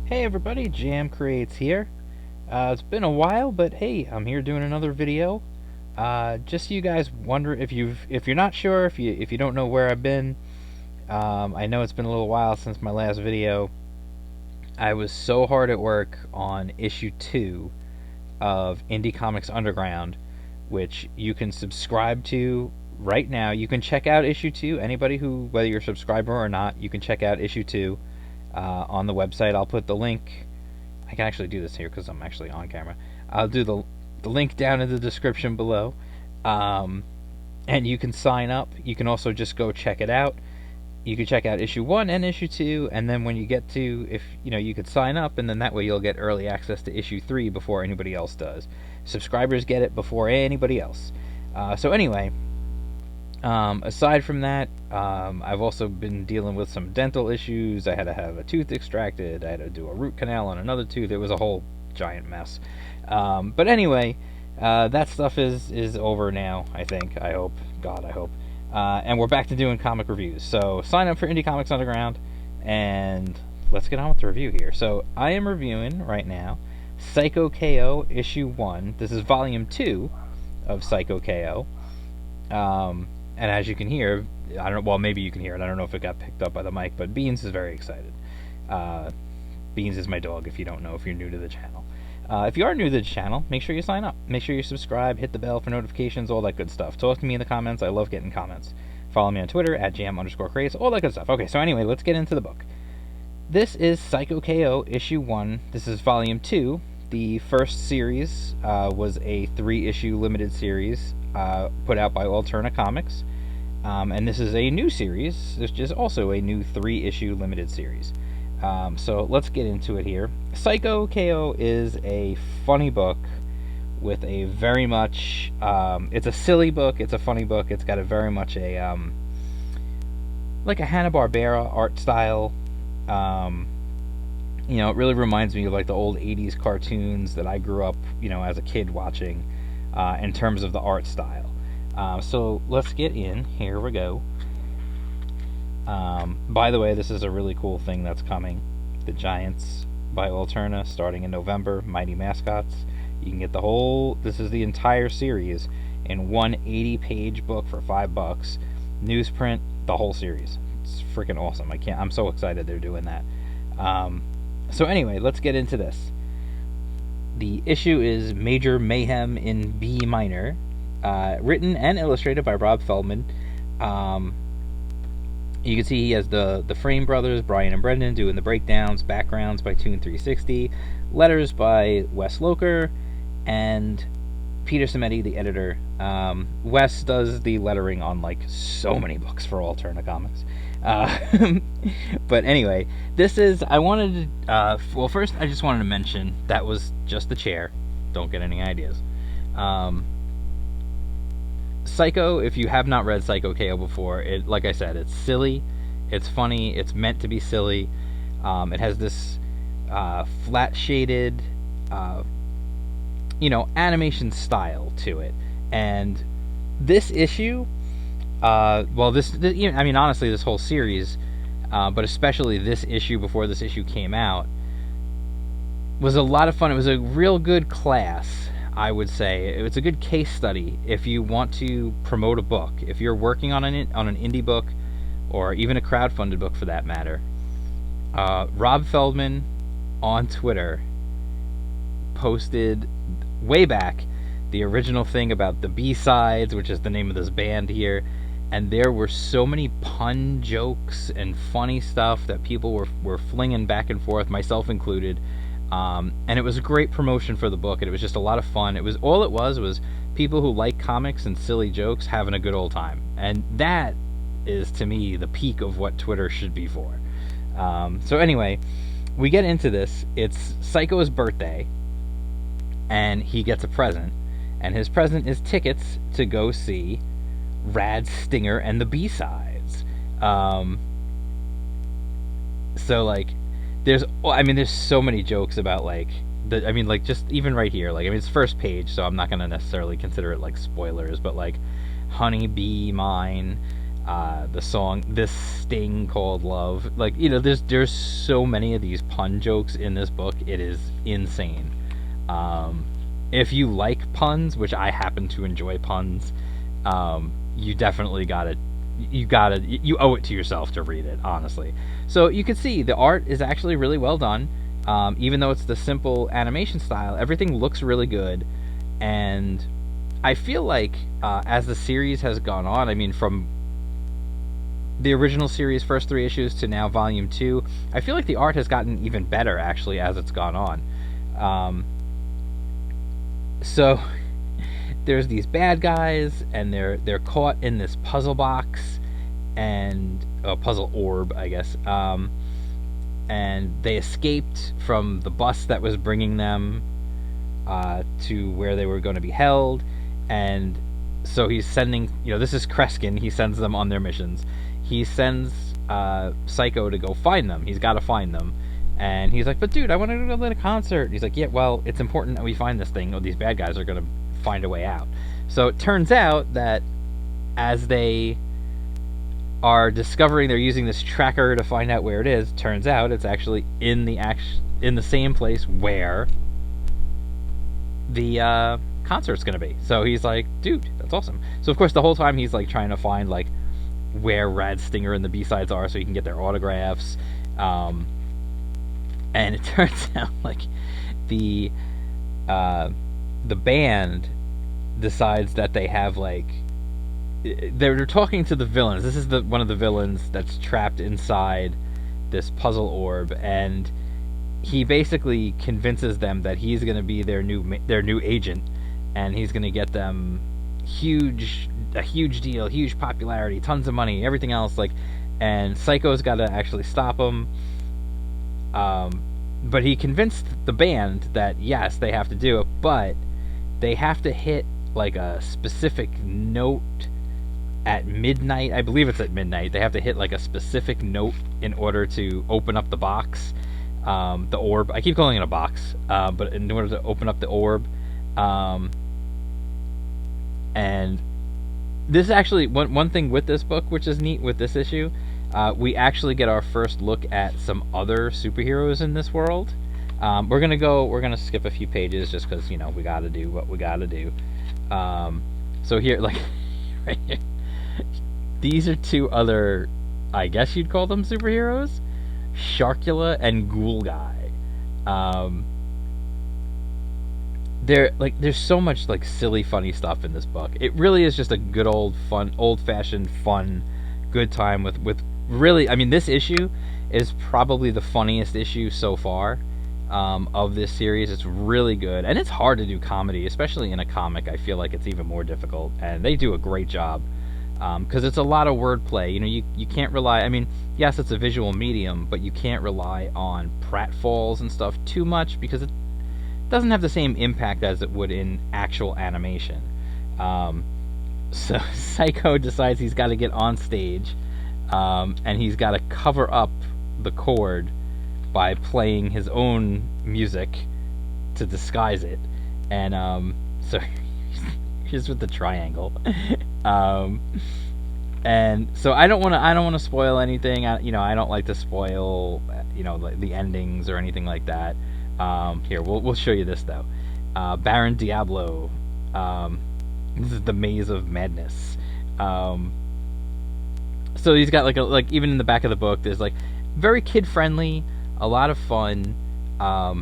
Hey everybody, Jam Creates here. It's been a while, but hey, I'm here doing another video. Just so you guys wonder if you're not sure, if you don't know where I've been. I know it's been a little while since my last video. I was so hard at work on issue 2 of Indie Comics Underground, which you can subscribe to right now. You can check out issue 2. Anybody who, whether you're a subscriber or not, you can check out issue 2 on the website. I'll put the link. I can actually do this here because I'm actually on camera. I'll do the link down in the description below, and you can sign up. You can also just go check it out. You can check out issue 1 and issue 2, and then when you get to, if you could sign up, and then that way you'll get early access to issue 3 before anybody else does. Subscribers get it before anybody else. So anyway, aside from that, I've also been dealing with some dental issues. I had to have a tooth extracted. I had to do a root canal on another tooth. It was a whole giant mess. But anyway, that stuff is over now, I think. I hope. God, I hope. And we're back to doing comic reviews. So sign up for Indie Comics Underground, and let's get on with the review here. So I am reviewing right now Cyko KO issue 1. This is volume 2 of Cyko KO. And as you can hear, I don't know, well, maybe you can hear it. I don't know if it got picked up by the mic, but Beans is very excited. Beans is my dog, if you don't know, if you're new to the channel. If you are new to the channel, make sure you sign up. Make sure you subscribe, hit the bell for notifications, all that good stuff. Talk to me in the comments. I love getting comments. Follow me on Twitter, @jam_craze, all that good stuff. Okay, so anyway, let's get into the book. This is Cyko KO, issue 1. This is volume 2. The first series was a 3-issue limited series put out by Alterna Comics. And this is a new series, which is also a new 3-issue limited series. So let's get into it here. Cyko KO is a funny book with a very much, it's a silly book, it's a funny book, it's got a very much a, like a Hanna-Barbera art style. It really reminds me of like the old 80s cartoons that I grew up, as a kid watching, in terms of the art style. So let's get in. Here we go. By the way, this is a really cool thing that's coming. The Giants by Alterna, starting in November. Mighty Mascots. You can get the whole, this is the entire series in one 80-page book for $5. Newsprint, the whole series. It's freaking awesome. I'm so excited they're doing that. So anyway, let's get into this. The issue is Major Mayhem in B minor. Written and illustrated by Rob Feldman. You can see he has the Frame brothers, Brian and Brendan, doing the breakdowns, backgrounds by Toon360, letters by Wes Loker, and Peter Simeti, the editor. Wes does the lettering on like so many books for Alterna Comics. But anyway, this is, I wanted to, well, first I just wanted to mention that was just the chair. Don't get any ideas. Cyko, if you have not read Cyko KO before, like I said, it's silly, it's funny, it's meant to be silly. It has this flat shaded, animation style to it, and this issue, honestly, this whole series, but especially this issue before this issue came out, was a lot of fun. It was a real good class, I would say. It's a good case study if you want to promote a book. If you're working on an indie book, or even a crowdfunded book for that matter. Rob Feldman on Twitter posted way back the original thing about the B-sides, which is the name of this band here, and there were so many pun jokes and funny stuff that people were flinging back and forth, myself included. And it was a great promotion for the book, and it was just a lot of fun. It was people who like comics and silly jokes having a good old time, and that is, to me, the peak of what Twitter should be for. So anyway, we get into this. It's Cyko's birthday, and he gets a present, and his present is tickets to go see Rad Stinger and the B-sides. So like, there's so many jokes about just even right here, it's first page, so I'm not gonna necessarily consider it like spoilers, but like Honey Bee Mine, the song "This Sting Called Love." Like, there's so many of these pun jokes in this book. It is insane. If you like puns, which I happen to enjoy puns, you definitely you owe it to yourself to read it, honestly. So you can see the art is actually really well done. Even though it's the simple animation style, everything looks really good. And I feel like as the series has gone on, I mean, from the original series first 3 issues to now volume 2, I feel like the art has gotten even better actually as it's gone on. So there's these bad guys, and they're caught in this puzzle box, and a puzzle orb, I guess. And they escaped from the bus that was bringing them to where they were going to be held. And so he's sending, this is Kreskin. He sends them on their missions. He sends Cyko to go find them. He's got to find them. And he's like, but dude, I want to go to the concert. And he's like, yeah, well, it's important that we find this thing, or these bad guys are going to find a way out. So it turns out that as they are discovering they're using this tracker to find out where it is, turns out it's actually in the same place where the concert's going to be. So he's like, dude, that's awesome. So of course the whole time he's like trying to find like where Rad Stinger and the B-sides are so he can get their autographs. And it turns out like the band decides that they have like, they're talking to the villains. This is one of the villains that's trapped inside this puzzle orb, and he basically convinces them that he's going to be their new agent, and he's going to get them a huge deal, huge popularity, tons of money, everything else. Like, and Cyko's got to actually stop him. But he convinced the band that yes, they have to do it, but they have to hit like a specific note at midnight. I believe it's at midnight. They have to hit like a specific note in order to open up the box, the orb. I keep calling it a box, but in order to open up the orb. And this is actually one thing with this book, which is neat with this issue. We actually get our first look at some other superheroes in this world. We're gonna skip a few pages just because we gotta do what we gotta do. So here, like right here, these are 2 other, I guess you'd call them superheroes, Sharkula and Ghoul Guy. There's so much like silly, funny stuff in this book. It really is just a good old-fashioned fun, good time with really. I mean, this issue is probably the funniest issue so far of this series. It's really good, and it's hard to do comedy, especially in a comic. I feel like it's even more difficult, and they do a great job because it's a lot of wordplay. You can't rely. I mean, yes, it's a visual medium, but you can't rely on pratfalls and stuff too much because it doesn't have the same impact as it would in actual animation. So Cyko decides he's got to get on stage, and he's got to cover up the chord by playing his own music to disguise it. And so here's with the triangle. And so I don't want to spoil anything. I don't like to spoil like the endings or anything like that. Here we'll show you this though. Baron Diablo. This is the Maze of Madness. So he's got like even in the back of the book, there's like very kid friendly, a lot of fun,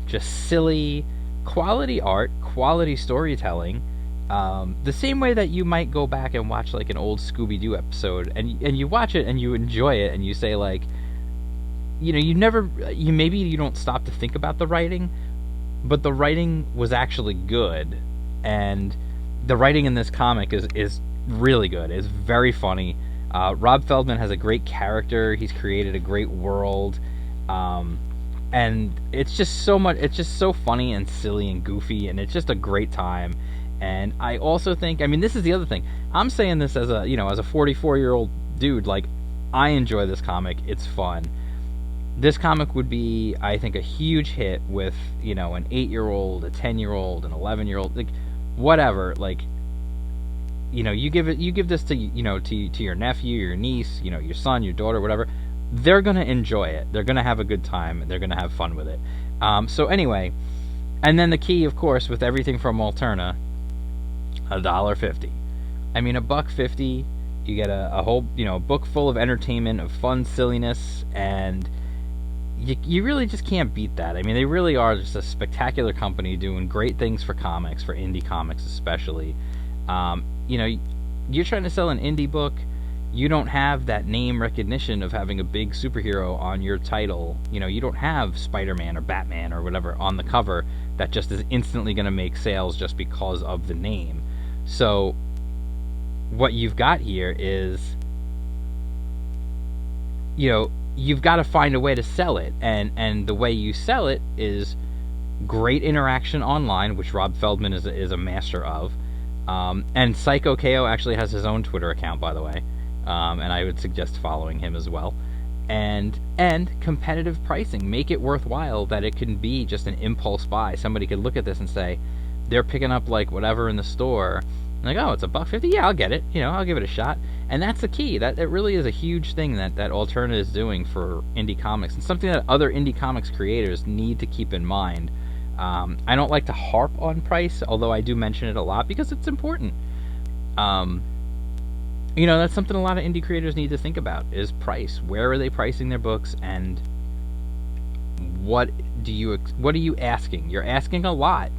just silly, quality art, quality storytelling. The same way that you might go back and watch like an old Scooby-Doo episode, and you watch it and you enjoy it, and you say like, maybe you don't stop to think about the writing, but the writing was actually good, and the writing in this comic is really good. It's very funny. Rob Feldman has a great character. He's created a great world, and it's just so much. It's just so funny and silly and goofy, and it's just a great time. And I also think, I mean, this is the other thing. I'm saying this as a 44-year-old dude. Like, I enjoy this comic. It's fun. This comic would be, I think, a huge hit with an 8-year-old, a 10-year-old, an 11-year-old, like whatever. Like, you give this to to your nephew, your niece, your son, your daughter, whatever. They're gonna enjoy it. They're gonna have a good time. And they're gonna have fun with it. So anyway, and then the key, of course, with everything from Alterna, $1.50. I mean, $1.50, you get a whole book full of entertainment, of fun silliness, and you really just can't beat that. I mean, they really are just a spectacular company doing great things for comics, for indie comics especially. You're trying to sell an indie book. You don't have that name recognition of having a big superhero on your title. You don't have Spider-Man or Batman or whatever on the cover that just is instantly going to make sales just because of the name. So what you've got here is, you've got to find a way to sell it, and the way you sell it is great interaction online, which Rob Feldman is a master of. And Cyko KO actually has his own Twitter account, by the way, and I would suggest following him as well. And competitive pricing. Make it worthwhile that it can be just an impulse buy. Somebody could look at this and say, they're picking up like whatever in the store, and like, oh, it's $1.50. Yeah, I'll get it. I'll give it a shot. And that's the key. That really is a huge thing that Alterna is doing for indie comics, and something that other indie comics creators need to keep in mind. I don't like to harp on price, although I do mention it a lot because it's important. That's something a lot of indie creators need to think about, is price. Where are they pricing their books, and what are you asking? You're asking a lot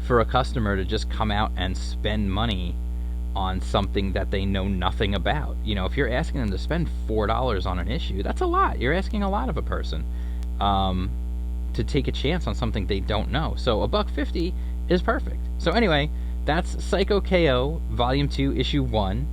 for a customer to just come out and spend money on something that they know nothing about. If you're asking them to spend $4 on an issue, that's a lot. You're asking a lot of a person to take a chance on something they don't know. So $1.50 is perfect. So anyway, that's Cyko KO Volume 2, Issue 1.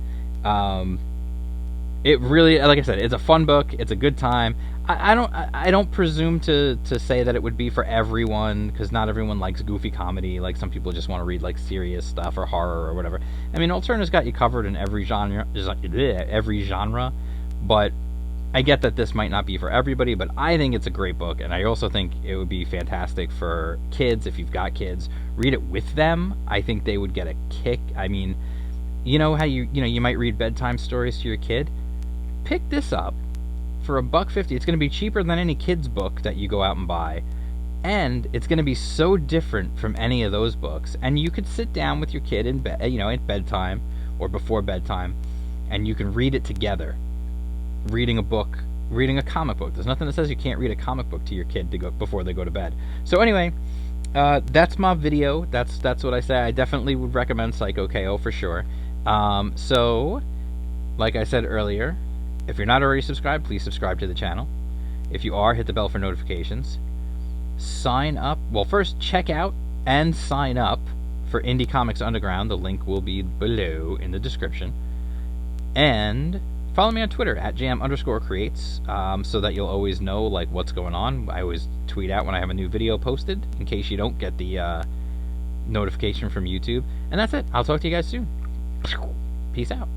It really, like I said, it's a fun book. It's a good time. I don't presume to say that it would be for everyone, because not everyone likes goofy comedy. Like, some people just want to read like serious stuff or horror or whatever. I mean, Alterna's got you covered in every genre, but I get that this might not be for everybody, but I think it's a great book, and I also think it would be fantastic for kids. If you've got kids, read it with them. I think they would get a kick. I mean, how you might read bedtime stories to your kid? Pick this up for $1.50. It's going to be cheaper than any kid's book that you go out and buy, and it's going to be so different from any of those books. And you could sit down with your kid in bed, at bedtime or before bedtime, and you can read it together. Reading a comic book. There's nothing that says you can't read a comic book to your kid before they go to bed. So anyway, that's my video. That's what I say. I definitely would recommend Cyko KO for sure. So, like I said earlier, if you're not already subscribed, please subscribe to the channel. If you are, hit the bell for notifications. Sign up. Well, first, check out and sign up for Indie Comics Underground. The link will be below in the description. And follow me on Twitter at jam_creates, so that you'll always know like what's going on. I always tweet out when I have a new video posted, in case you don't get the notification from YouTube. And that's it. I'll talk to you guys soon. Peace out.